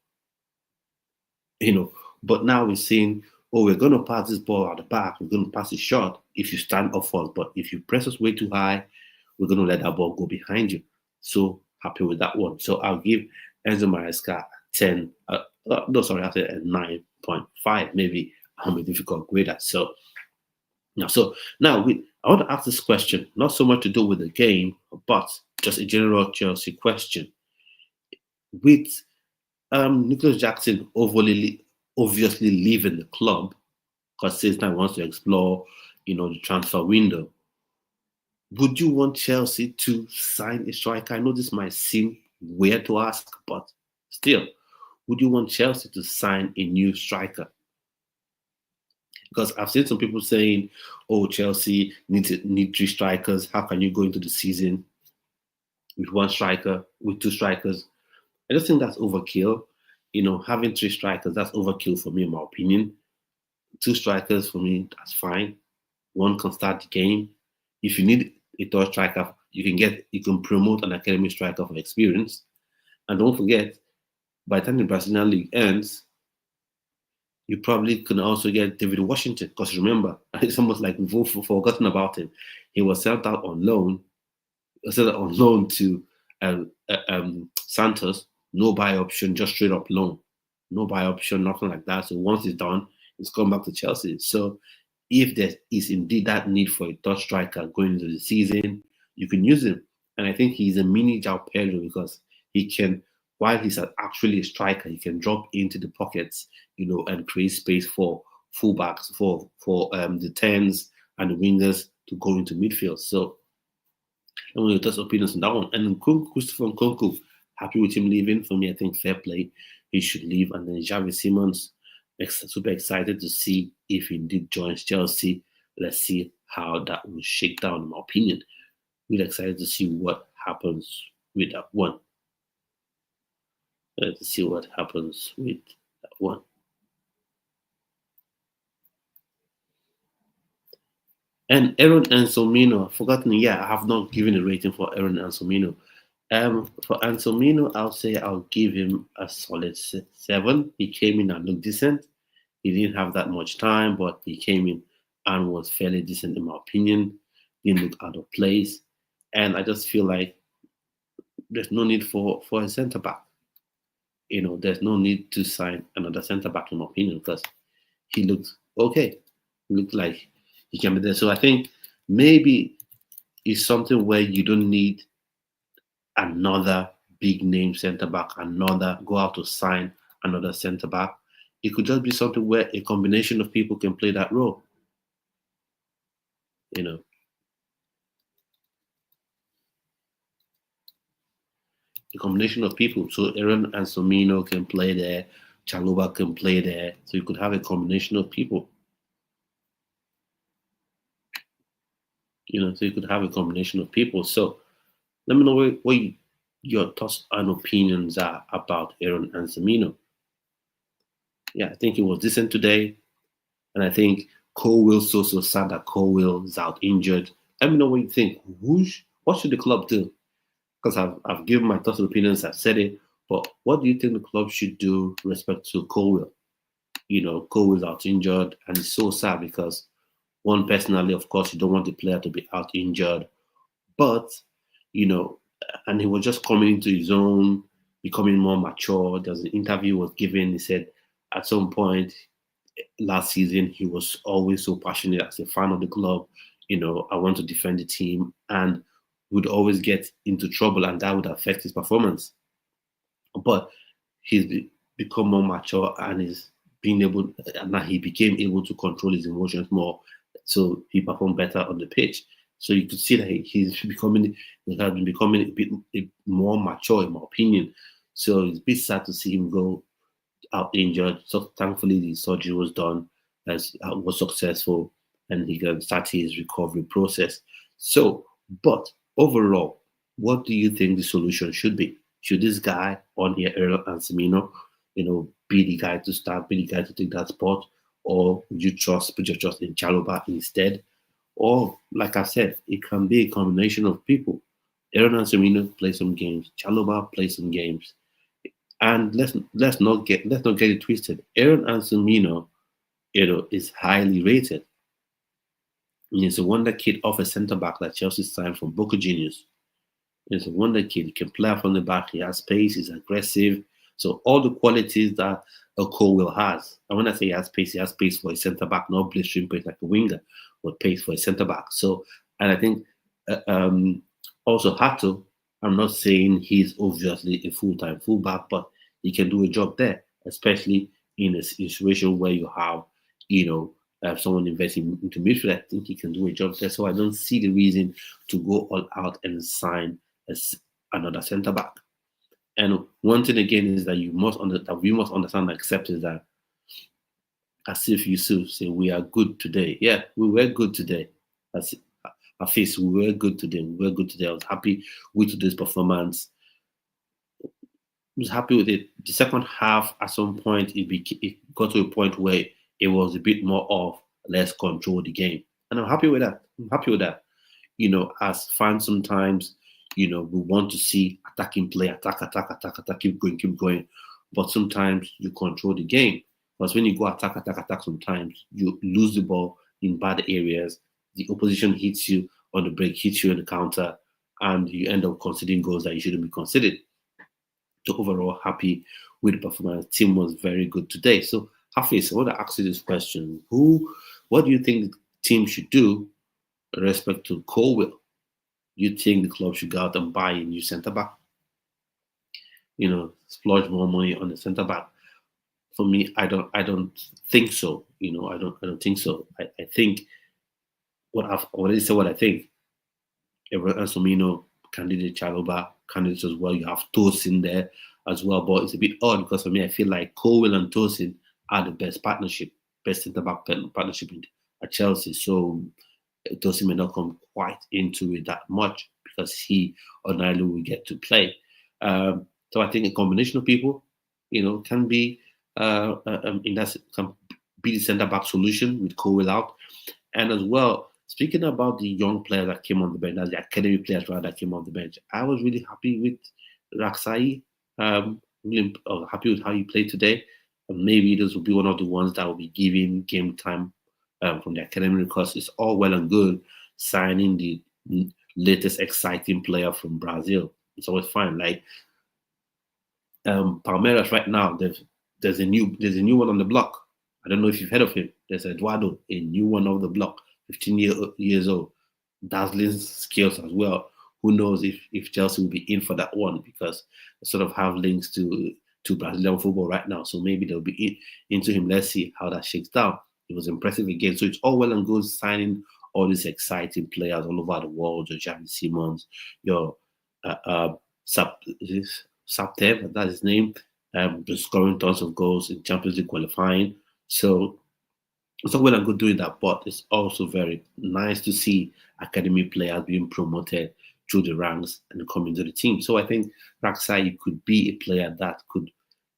But now we're saying, we're going to pass this ball at the back, we're going to pass it short if you stand up for us, but if you press us way too high, we're going to let that ball go behind you. So happy with that one. So I'll give Enzo Maresca 10. I'll say a 9.5. Maybe I'm a difficult grader. So now I want to ask this question, not so much to do with the game, but just a general Chelsea question. With Nicholas Jackson obviously leaving the club because Satan wants to explore, the transfer window, would you want Chelsea to sign a striker? I know this might seem weird to ask, but still, would you want Chelsea to sign a new striker? Because I've seen some people saying, Chelsea need 3 strikers. How can you go into the season with 1 striker, with 2 strikers? I just think that's overkill. Having 3 strikers, that's overkill for me, in my opinion. 2 strikers, for me, that's fine. 1 can start the game. If you need a 3rd striker, you can promote an academy striker for experience. And don't forget, by the time the Brazilian league ends, you probably can also get David Washington, because remember, it's almost like we've forgotten about him. He was sent out on loan, to Santos, no buy option, just straight up loan. No buy option, nothing like that. So once it's done, it's come back to Chelsea. So if there is indeed that need for a 3rd striker going into the season, you can use him. And I think he's a mini João Pedro, because he can, while he's actually a striker, he can drop into the pockets, and create space for fullbacks, for the 10s and the wingers to go into midfield. So I'm going to touch opinions on that one. And Christopher Nkunku, happy with him leaving. For me, I think fair play. He should leave. And then Xavi Simons, super excited to see if he indeed joins Chelsea. Let's see how that will shake down, in my opinion. Really excited to see what happens with that one. Let's see what happens with that one. And Aaron Anselmino, I've forgotten, yeah, I have not given a rating for Aaron Anselmino. For Anselmino, I'll say I'll give him a solid 7. He came in and looked decent. He didn't have that much time, but he came in and was fairly decent in my opinion. Didn't look out of place. And I just feel like there's no need for a centre back. There's no need to sign another centre back in my opinion because he looked okay. He looked like he can be there. So I think maybe it's something where you don't need another big name centre back, another go out to sign another centre back. It could just be something where a combination of people can play that role. You know, a combination of people. So Aaron and Somino can play there, Chaluba can play there. So you could have a combination of people. So you could have a combination of people. So let me know what your thoughts and opinions are about Aaron and Somino. Yeah, I think it was decent today. And I think Colwell's so sad that Colwell is out injured. Let me know what you think. What should the club do? Because I've given my thoughts and opinions, I've said it, but what do you think the club should do with respect to Colwell? Colwell's out injured, and it's so sad because one, personally, of course, you don't want the player to be out injured, but you know, and he was just coming into his own, becoming more mature. There's an interview was given. He said at some point last season he was always so passionate as a fan of the club. I want to defend the team, and would always get into trouble, and that would affect his performance. But he's become more mature and is being able, and now he became able to control his emotions more, so he performed better on the pitch. So you could see that he has been becoming a bit more mature, in my opinion. So it's a bit sad to see him go out injured. So thankfully, the surgery was done, as was successful, and he can start his recovery process. So, but overall, what do you think the solution should be? Should this guy on here, Errol Ansemino, be the guy to start, be the guy to take that spot, or would you put your trust in Chaluba instead? Or, like I said, it can be a combination of people. Aaron Ansemino play some games, Chaluba play some games, and let's not get it twisted. Aaron Anselmino, is highly rated. He's a wonder kid off a centre back that Chelsea signed from Boca Juniors. He's a wonder kid. He can play from the back. He has pace. He's aggressive. So all the qualities that a Colwell has. And when I say he has pace for a centre back, not blistering pace like a winger, but pace for a centre back. So, and I think also Hato, I'm not saying he's obviously a full-time fullback, but he can do a job there, especially in a situation where you have, someone investing into midfield. I think he can do a job there. So I don't see the reason to go all out and sign another centre back. And one thing again is that we must understand and accept is that as if Yusuf say we are good today. Yeah, we were good today. As Afis, we were good today. We were good today. I was happy with today's performance. I was happy with it. The second half, at some point, it got to a point where it was a bit more of let's control the game, and I'm happy with that. I'm happy with that. As fans, sometimes we want to see attacking play, attack, keep going. But sometimes you control the game. Because when you go attack, sometimes you lose the ball in bad areas. The opposition hits you on the break, hits you on the counter, and you end up conceding goals that you shouldn't be conceded. So overall, happy with the performance. Team was very good today. So Hafiz, I want to ask you this question: what do you think the team should do with respect to Colwell? Do you think the club should go out and buy a new centre back? Splurge more money on the centre back? For me, I don't think so. I don't think so. I think I've already said what I think. Everton Somino, candidate Chaloba, candidates as well. You have Tosin there as well, but it's a bit odd because for me, I feel like Colwell and Tosin are the best centre back partnership at Chelsea. So Tosin may not come quite into it that much because he ordinarily will get to play. So I think a combination of people, can be can be the centre back solution with Colwell out, and as well speaking about the young players that came on the bench, the academy players rather that came on the bench, I was really happy with Raksai. Really happy with how he played today. Maybe this will be one of the ones that will be given game time from the academy, because it's all well and good signing the latest exciting player from Brazil. It's always fine. Like Palmeiras right now, there's a new one on the block. I don't know if you've heard of him. There's Eduardo, a new one off the block, 15 years old, dazzling skills as well. Who knows if Chelsea will be in for that one, because they sort of have links to Brazilian football right now. So maybe they'll be into him. Let's see how that shakes down. It was impressive again. So it's all well and good signing all these exciting players all over the world. Your Xavi Simons, your Saptev, that's his name, scoring tons of goals in Champions League qualifying. So it's all well and good doing that, but it's also very nice to see academy players being promoted through the ranks and coming to the team. So I think Raksai could be a player that could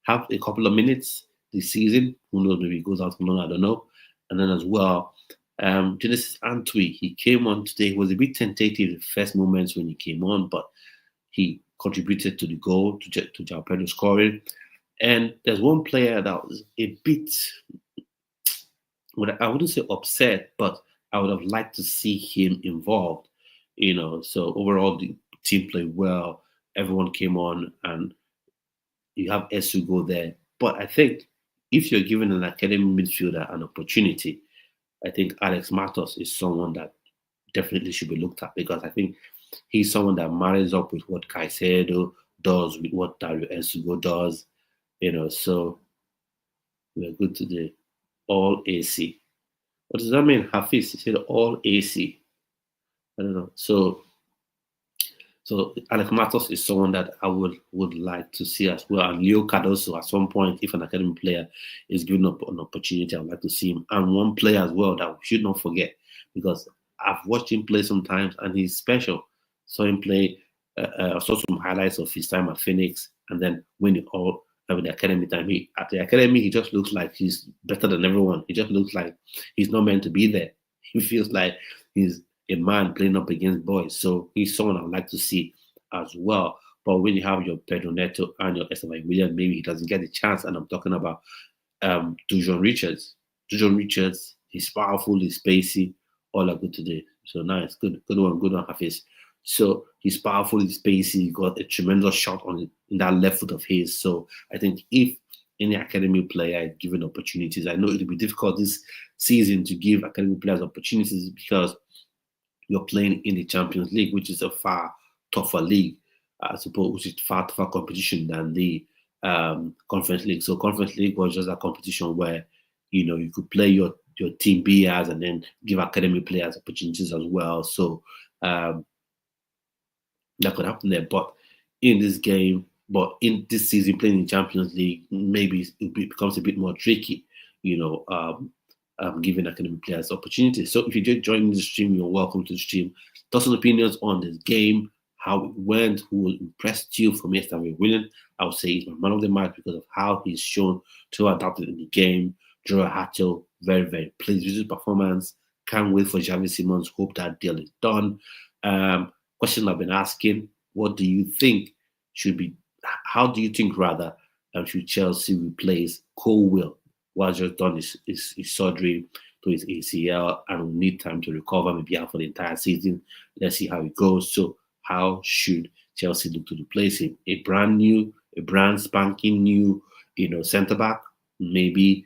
have a couple of minutes this season. Who knows, maybe he goes out for long, I don't know. And then as well, Genesis Antwi, he came on today. He was a bit tentative in the first moments when he came on, but he contributed to the goal, to João Pedro scoring. And there's one player that was a bit, I wouldn't say upset, but I would have liked to see him involved. So overall the team played well. Everyone came on, and you have Esugo there. But I think if you're given an academy midfielder an opportunity, I think Alex Matos is someone that definitely should be looked at, because I think he's someone that marries up with what Caicedo does, with what Dario Esugo does. So we're good today. All AC. What does that mean? Hafiz, he said all AC. I don't know. So Alex Matos is someone that I would like to see as well. And Leo Cardoso, at some point, if an academy player is given up an opportunity, I would like to see him. And one player as well that we should not forget, because I've watched him play sometimes and he's special. Saw him play, I saw some highlights of his time at Phoenix, and then when it all with the academy time, at the academy he just looks like he's better than everyone. He just looks like he's not meant to be there. He feels like he's a man playing up against boys. So he's someone I'd like to see as well. But when you have your Pedro Neto and your Estevao Willian, maybe he doesn't get a chance. And I'm talking about Dujon Richards. Dujon Richards, he's powerful, he's spacey, all are good today. So nice, good one, Hafiz. So he's powerful, he's spacey, he got a tremendous shot in that left foot of his. So I think if any academy player is given opportunities, I know it'll be difficult this season to give academy players opportunities, because you're playing in the Champions League, which is a far tougher league, I suppose, which is far tougher competition than the Conference League. So Conference League was just a competition where, you could play your team B as, and then give academy players opportunities as well. So that could happen there. But in this season, playing in Champions League, maybe it becomes a bit more tricky, giving academy players opportunities. So if you just join the stream, you're welcome to the stream. Thoughts and opinions on this game, how it went, who impressed you from Estevao Willian. I would say he's my man of the match because of how he's shown to adapt in the game. Joe Hatcho, very, very pleased with his performance. Can't wait for Xavi Simons. Hope that deal is done. Question I've been asking, what do you think how do you think should Chelsea replace Colwill, who has just done his surgery to his ACL and will need time to recover, maybe out for the entire season. Let's see how it goes. So how should Chelsea look to replace him? A brand spanking new, centre-back, maybe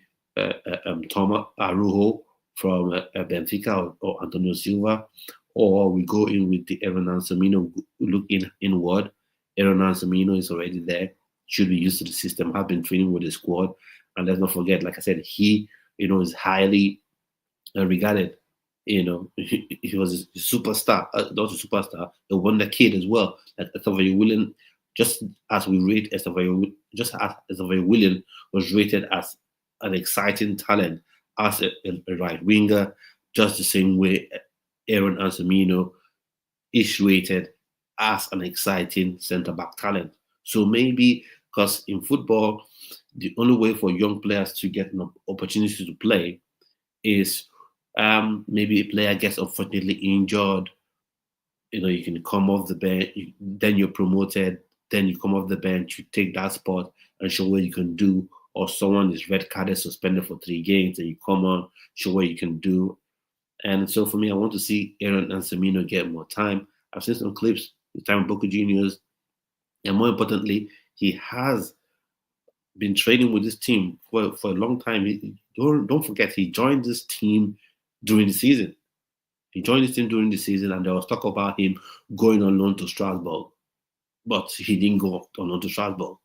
Thomas Arujo from Benfica or Antonio Silva, or we go in with the Aaron Anselmino, look inward. Aaron Anselmino is already there, should be used to the system, have been training with the squad. And let's not forget, like I said, he, is highly regarded. He was a superstar, not a superstar, a wonderkid as well. Like Estevao Willian, just as Estevao Willian was rated as an exciting talent, as a right winger, just the same way Aaron Anselmino is rated as an exciting centre-back talent. So maybe, because in football, the only way for young players to get an opportunity to play is Maybe a player gets unfortunately injured. You can come off the bench, then you're promoted, then you come off the bench, you take that spot and show what you can do. Or someone is red carded, suspended for 3 games, and you come on, show what you can do. And so for me, I want to see Aaron and Semino get more time. I've seen some clips with time with Boca Juniors, and more importantly, he has been training with this team for a long time. Don't forget, he joined this team during the season. He joined this team during the season, and there was talk about him going on loan to Strasbourg, but he didn't go on loan to Strasbourg.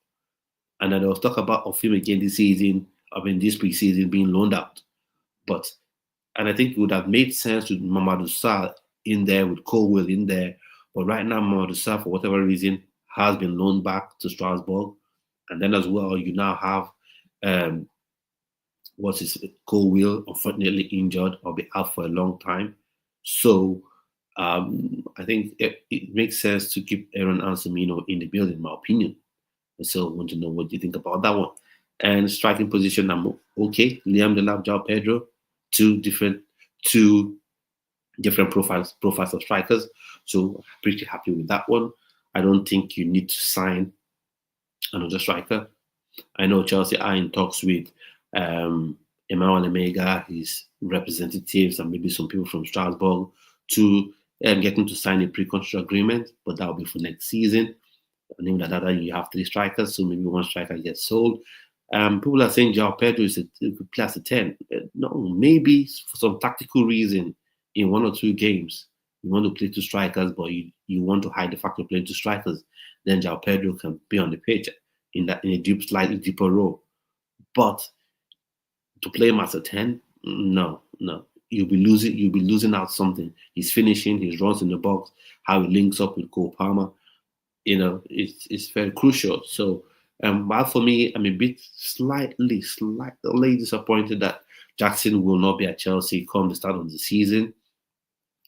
And then there was talk of him again this season, this preseason being loaned out. And I think it would have made sense with Mamadou Sarr in there, with Colwill in there. But right now, Mamadou Sarr, for whatever reason, has been loaned back to Strasbourg. And then as well, you now have Colwill, unfortunately injured or be out for a long time. So I think it makes sense to keep Aaron and Semino in the building, in my opinion. So I want to know what you think about that one. And striking position, I'm okay. Liam Delap, João Pedro, two different profiles of strikers. So I'm pretty happy with that one. I don't think you need to sign another striker. I know Chelsea are in talks with Emmanuel Emega, his representatives, and maybe some people from Strasbourg to get him to sign a pre-contract agreement, but that will be for next season. And even that you have 3 strikers, so maybe one striker gets sold. People are saying João Pedro is a plus a 10. No, maybe for some tactical reason in 1 or 2 games you want to play 2 strikers, but you want to hide the fact you're playing 2 strikers. Then João Pedro can be on the pitch in a slightly deeper role. But to play him as a 10, no. You'll be losing out something. His finishing, his runs in the box, how he links up with Cole Palmer, it's very crucial. So, but for me, I'm a bit slightly disappointed that Jackson will not be at Chelsea come the start of the season,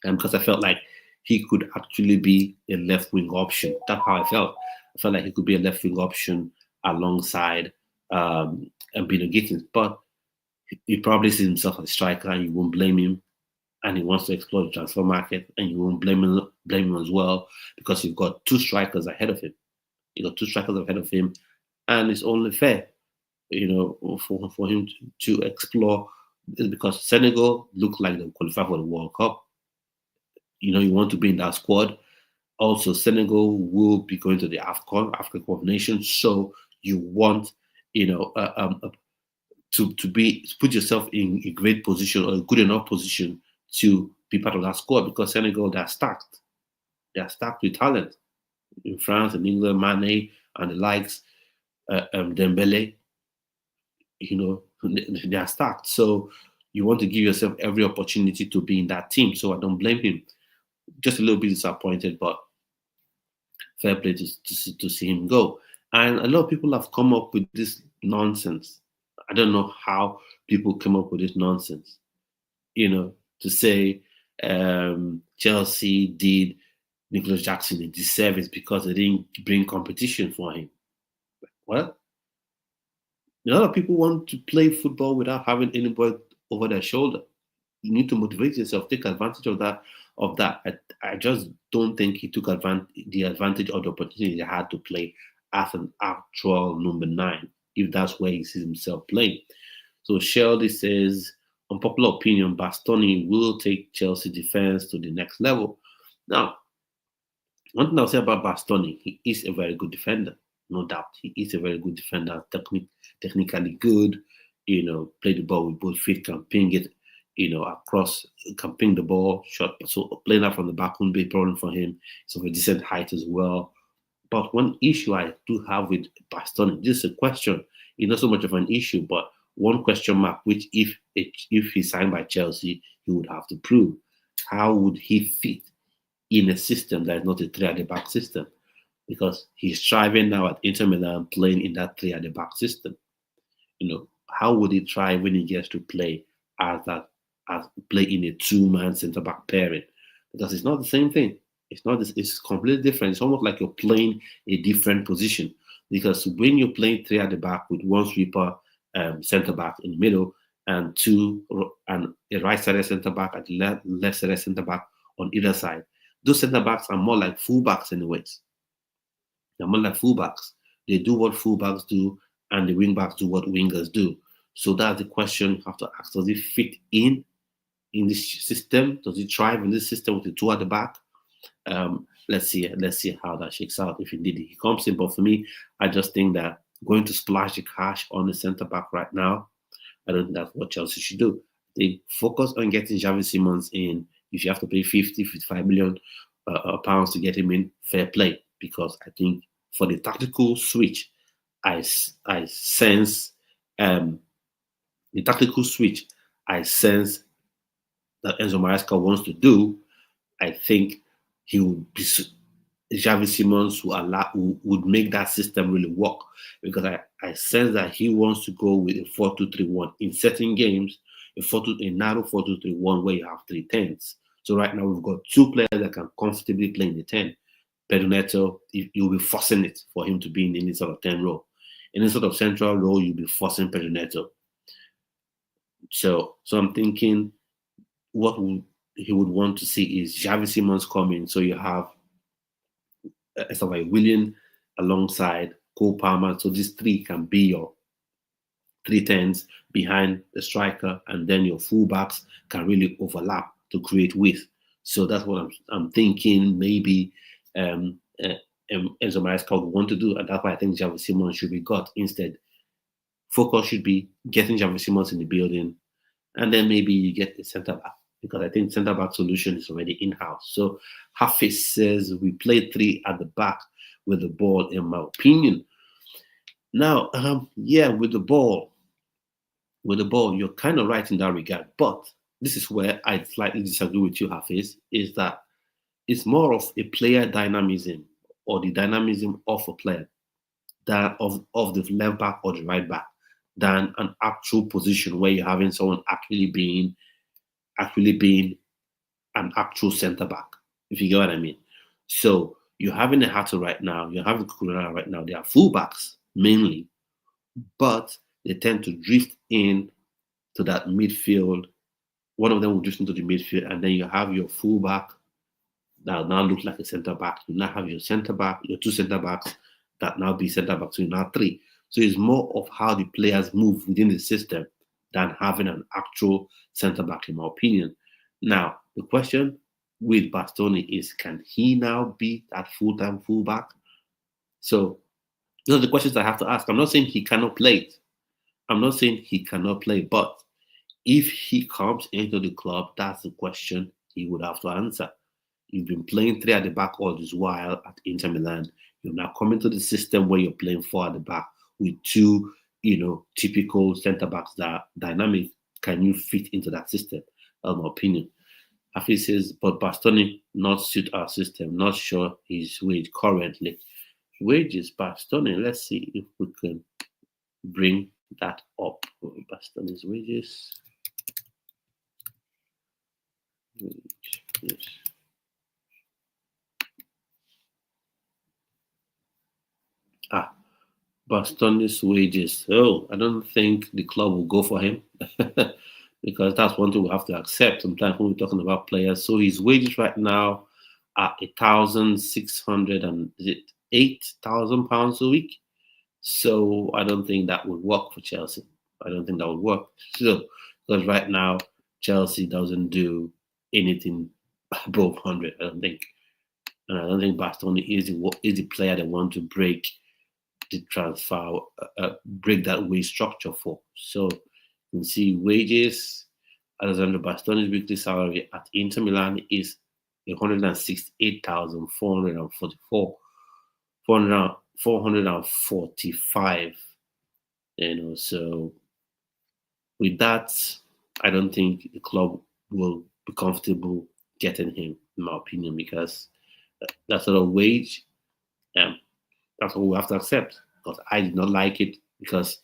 because I felt like he could actually be a left wing option. That's how I felt. I felt like he could be a left wing option alongside Bino Gittins, but he probably sees himself as a striker, and you won't blame him. And he wants to explore the transfer market, and you won't blame him as well, because you've got 2 strikers ahead of him. And it's only fair, for him to explore, because Senegal look like they'll qualify for the World Cup. You want to be in that squad. Also, Senegal will be going to the AFCON, African Cup of Nations, so you want, to put yourself in a great position, or a good enough position to be part of that squad, because Senegal, they're stacked. They're stacked with talent. In France and England, Mane and the likes, Dembele, they are stacked. So you want to give yourself every opportunity to be in that team. So I don't blame him. Just a little bit disappointed, but fair play to see him go. And a lot of people have come up with this nonsense. I don't know how people come up with this nonsense. To say Chelsea did Nicholas Jackson a disservice because they didn't bring competition for him. Well, a lot of people want to play football without having anybody over their shoulder. You need to motivate yourself, take advantage of that. I just don't think he took the advantage of the opportunity he had to play as an actual number 9, if that's where he sees himself playing. So Sheldy says, unpopular opinion, Bastoni will take Chelsea defense to the next level. Now, one thing I'll say about Bastoni, he is a very good defender, no doubt. He is a very good defender, technically good, play the ball with both feet, can ping it, across, can ping the ball, shot. So playing that from the back wouldn't be a problem for him. He's of a decent height as well. But one issue I do have with Bastoni, this is a question, it's not so much of an issue, but one question mark, which if he signed by Chelsea, he would have to prove. How would he fit in a system that is not a 3 at the back system? Because he's striving now at Inter Milan, playing in that 3 at the back system. How would he thrive when he gets to play as play in a 2-man centre back pairing? Because it's not the same thing. It's not this. It's completely different. It's almost like you're playing a different position. Because when you're playing 3 at the back with one sweeper, centre back in the middle, and a right-sided centre back and left-sided centre back on either side. Those centre backs are more like fullbacks, anyways. They're more like fullbacks. They do what fullbacks do, and the wingbacks do what wingers do. So that's the question you have to ask: does it fit in this system? Does it thrive in this system with the two at the back? Let's see how that shakes out if indeed he comes in. But for me, I just think that going to splash the cash on the centre back right now, I don't think that's what Chelsea should do. They focus on getting Xavi Simons in. If you have to pay 50, 55 million pounds to get him in, fair play. Because I think for the tactical switch, I sense the tactical switch I sense that Enzo Maresca wants to do. I think he would be Xavi Simons who would make that system really work, because I sense that he wants to go with a 4-2-3-1 in certain games, a narrow 4-2-3-1 where you have 3 10s. So right now we've got 2 players that can comfortably play in the 10. Pedro Neto, you'll be forcing it for him to be in any sort of 10 role. In any sort of central role, you'll be forcing Pedro Neto. So I'm thinking what he would want to see is Xavi Simons coming. So you have Estevao Willian alongside Cole Palmer. So these 3 can be your 3 10s behind the striker, and then your fullbacks can really overlap to create width. So that's what I'm thinking. Maybe Enzo Maresca would want to do, and that's why I think Xavi Simons should be got instead. Focus should be getting Xavi Simons in the building, and then maybe you get a centre back, because I think centre back solution is already in house. So Hafiz says we play 3 at the back with the ball, in my opinion. Now, with the ball, you're kind of right in that regard, but this is where I slightly disagree with you, Hafiz, is that it's more of a player dynamism, or the dynamism of a player, than of the left back or the right back, than an actual position where you're having someone actually being an actual centre back, if you get what I mean. So you're having a Hato right now, you're having Kukurela right now. They are fullbacks mainly, but they tend to drift in to that midfield. One of them will drift into the midfield, and then you have your fullback that now looks like a centre back. You now have your centre back, your 2 centre backs that now be centre backs. So you now 3. So it's more of how the players move within the system than having an actual centre back, in my opinion. Now, the question with Bastoni is, can he now be that full-time fullback? So those are the questions I have to ask. I'm not saying he cannot play it. But if he comes into the club, that's the question he would have to answer. You've been playing 3 at the back all this while at Inter Milan. You're now coming to the system where you're playing 4 at the back with 2, typical centre backs that are dynamic. Can you fit into that system? That's my opinion. Hafiz says, but Bastoni not suit our system. Not sure his wage currently. Wages, Bastoni. Let's see if we can bring that up. Bastoni's wages. Yes. Bastoni's wages. Oh, I don't think the club will go for him because that's one thing we have to accept sometimes when we're talking about players. So his wages right now are £1,600 and is it £8,000 a week? So I don't think that would work for Chelsea. I don't think that would work. So because right now Chelsea doesn't do anything above 100. I don't think, and I don't think Bastoni is the player they want to break the transfer, break that wage structure for. So you can see wages. Alessandro Bastoni's weekly salary at Inter Milan is 168,444, 445. So with that, I don't think the club will be comfortable getting him, in my opinion, because that sort of wage, that's what we have to accept. Because I did not like it, because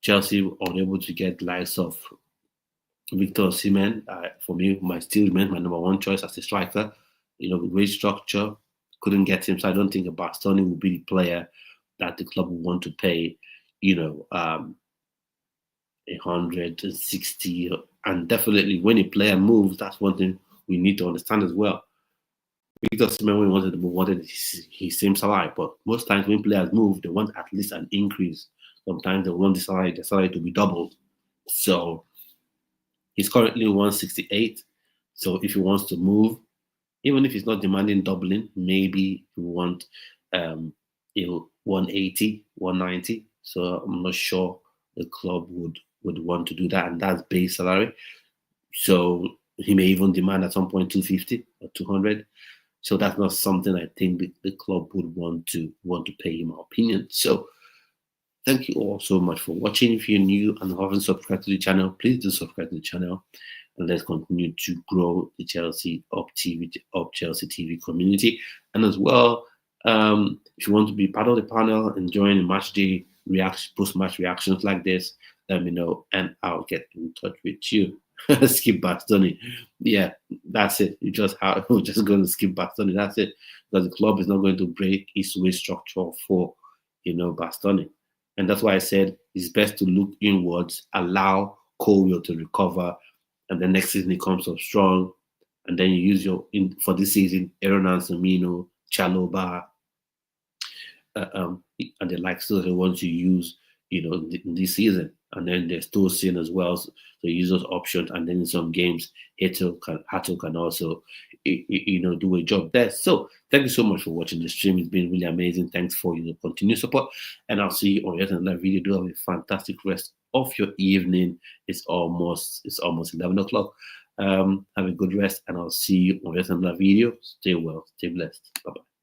Chelsea were unable to get the likes of Victor Osimhen. For me, might still remain my number 1 choice as a striker. With wage structure, couldn't get him. So I don't think a Bastoni will be the player that the club will want to pay, 160, and definitely when a player moves, that's one thing we need to understand as well. Victor Osimhen, when he wanted to move, wanted his same salary, but most times when players move, they want at least an increase. Sometimes they want the salary to be doubled. So he's currently 168. So if he wants to move, even if he's not demanding doubling, maybe he want um 180, 190. So I'm not sure the club would want to do that, and that's base salary. So he may even demand at some point 250 or 200. So that's not something I think the club would want to pay, in my opinion. So thank you all so much for watching. If you're new and haven't subscribed to the channel, please do subscribe to the channel, and let's continue to grow the Chelsea TV community. And as well, if you want to be part of the panel and join the match day post-match reactions like this, let me know and I'll get in touch with you. Skip Bastoni. Yeah, that's it. We're just going to skip Bastoni. That's it. Because the club is not going to break its way structure for Bastoni. And that's why I said it's best to look inwards, allow Colwill to recover, and the next season he comes up strong. And then you use for this season, Aaron Anselmino, Chaloba, and the likes of the ones you use, in this season. And then there's Tosin as well. So use those options. And then in some games, Hato can also, do a job there. So thank you so much for watching the stream. It's been really amazing. Thanks for your continued support. And I'll see you on yet another video. Do have a fantastic rest of your evening. It's almost 11 o'clock. Have a good rest, and I'll see you on yet another video. Stay well, stay blessed. Bye-bye.